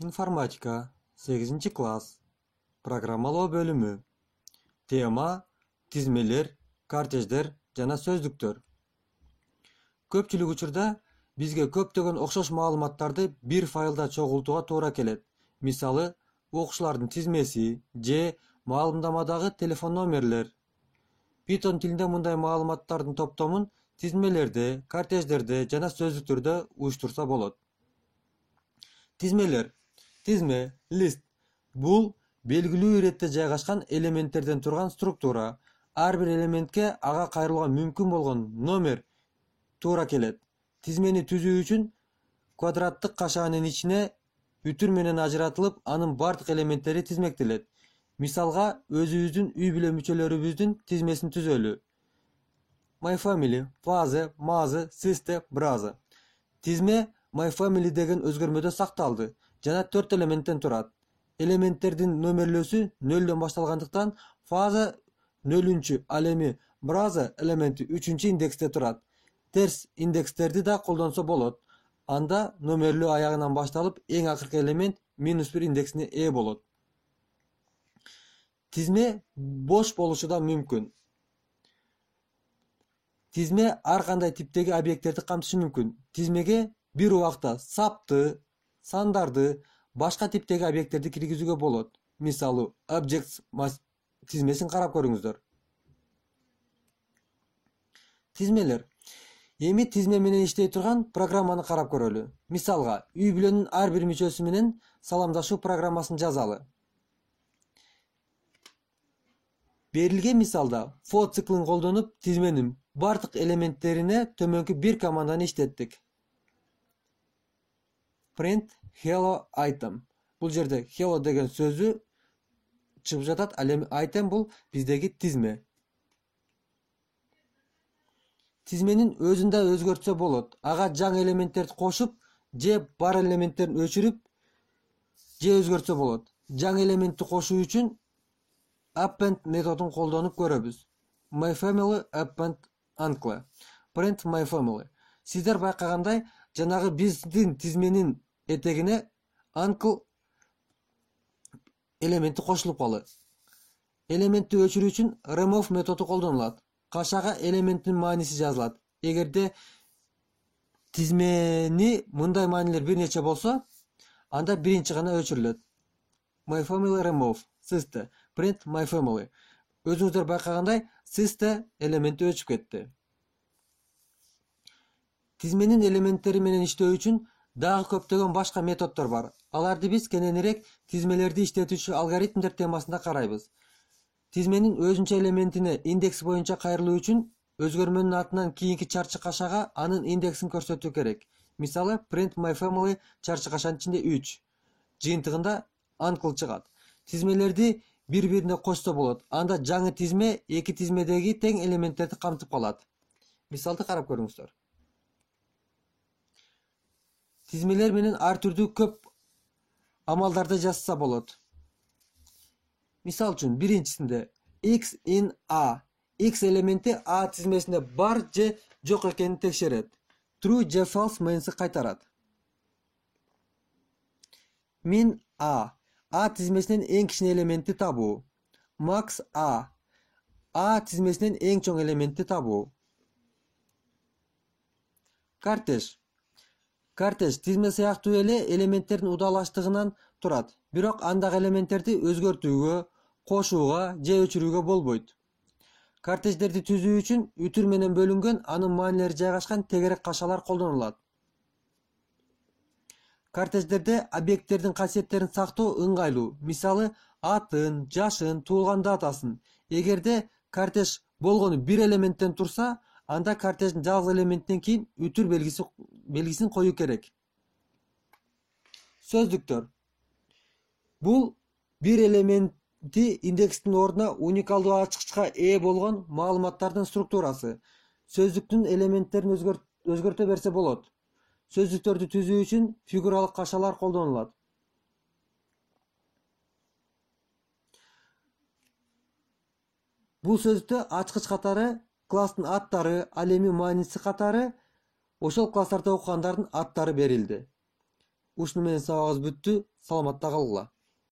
Informatika 8. класс. Программалоо бөлүмү. Тема: тизмелер, картеждер жана сөздүктөр. Көпчүлүк учурда бизге көптөгөн окшош маалыматтарды бир файлда чогултууга туура келет. Мисалы, окуучулардын тизмеси же маалымдамадагы телефон номерлер. Python тилинде мындай маалыматтардын топтомун тизмелерде, картеждерде жана сөздүктөрдө уюштурса болот. Тизмелер. Тизме, лист. Бул белгилүү иретте жайгашкан элементтерден турган структура. Ар бир элементке ага кайрылууга мүмкүн болгон номер туура келет. Тизмени түзүү үчүн квадраттык кашаанын ичине үтүр менен ажыратылып, анын бардык элементтери тизмектелет. Мисалга, өзүбүздүн үй бүлө мүчөлөрүбүздүн тизмесин түзөлү. My family, father, mother, sister, brother. Тизме My family деген өзгөрмөдө сакталды жана 4 элементтен турат. Элементтердин номерлөөсү 0дөн башталгандыктан father 0-чү, ал эми brother элементи 3-чү индексте турат. Терс индекстерди да колдонсо болот. Анда номерлөө аягынан башталып, эң акыркы элемент -1 индексине ээ болот. Тизме бош болушу да мүмкүн. Тизме ар кандай типтеги объекттерди камтышы мүмкүн. Тизмеге бир убакта сапты, сандарды, башка типтеги объекттерди киргизүүгө болот. Мисалы, objects тизмесин карап көрүңүздөр. Тизмелер. Эми тизме менен иштей турган программаны карап көрөлү. Мисалга, үй бүлөнүн ар бир мүчөсү менен саламдашуу программасын жазалы. Берилген мисалда for циклын колдонуп тизменин бардык элементтерине төмөнкү бир команданы иштеттик. Print hello item. Бул жерде hello деген сөзү чыгып жатат, ал эми item бул биздеги тизме. Тизменин өзүн да өзгөртсө болот. Ага жаңы элементтерди кошуп, же бар элементтерин өчүрүп, же өзгөртсө болот. Жаңы элементти кошуу үчүн append методун колдонуп көрөбүз. My family append uncle. Print my family. Сиздер байкагандай, жанагы биздин тизменин этегине uncle элементи кошулуп калды. Элементти өчүрүү үчүн remove методу колдонулат. Кашага элементтин мааниси жазылат. Эгерде тизмени мындай маанилер бир нече болсо, анда биринчи гана өчүрүлөт. My family remove. Sister. Print my family. Өзүңүздөр байкагандай, sister элементи өчүп кетти. Тизменин элементтери менен иштөө үчүн дагы көптөгөн башка методдор бар. Аларды биз кененирээк тизмелерди иштетүүчү алгоритмдер темасында карайбыз. Тизменин өзүнчө элементине индекс боюнча кайрылуу үчүн өзгөрмөнүн артынан кийинки чарчы кашага анын индексин көрсөтүү керек. Мисалы, print my family чарчы кашанын ичинде 3. Жыйынтыгында uncle чыгат. Тизмелерди бири-бирине кошсо болот. Анда жаңы тизме эки тизмедеги тең элементтерди камтып калат. Мисалды карап көрүңүздөр. Тизмелер менен ар түрдүү көп амалдарды жазса болот. Мисал үчүн, биринчисинде x in a. X элементи a тизмесинде бар же жок экенин текшерет. True же false менси кайтарат. Min a. A тизмесинен эң кичине элементти табуу. Max a. A тизмесинен эң чоң элементти табуу. Картеж. Картеж тизме сыяктуу эле элементтердин удалаштыгынан турат. Бирок андагы элементтерди өзгөртүүгө, кошууга же өчүрүүгө болбойт. Картеждерди түзүү үчүн үтүр менен бөлүнгөн, анын маанилери жайгашкан тегерек кашалар колдонулат. Картеждерде объекттердин касиеттерин сактоо ыңгайлуу. Мисалы, атын, жашын, туулган датасын. Эгерде картеж болгону бир элементтен турса, анда картеждин жалгыз элементинен кийин үтүр белгисин коюу керек. Сөздүктөр. Бул бир элементи индекстин ордуна уникалдуу ачкычка ээ болгон маалыматтардын структурасы. Сөздүктүн элементтерин өзгөртө берсе болот. Сөздүктөрдү түзүү үчүн фигуралык кашалар колдонулат. Бул сөздүктө ачкыч катары класстын аттары, ал эми мааниси катары ошол класстарда окугандардын аттары берилди. Ушуну менен сабагыбыз бүттү. Саламатта калгыла.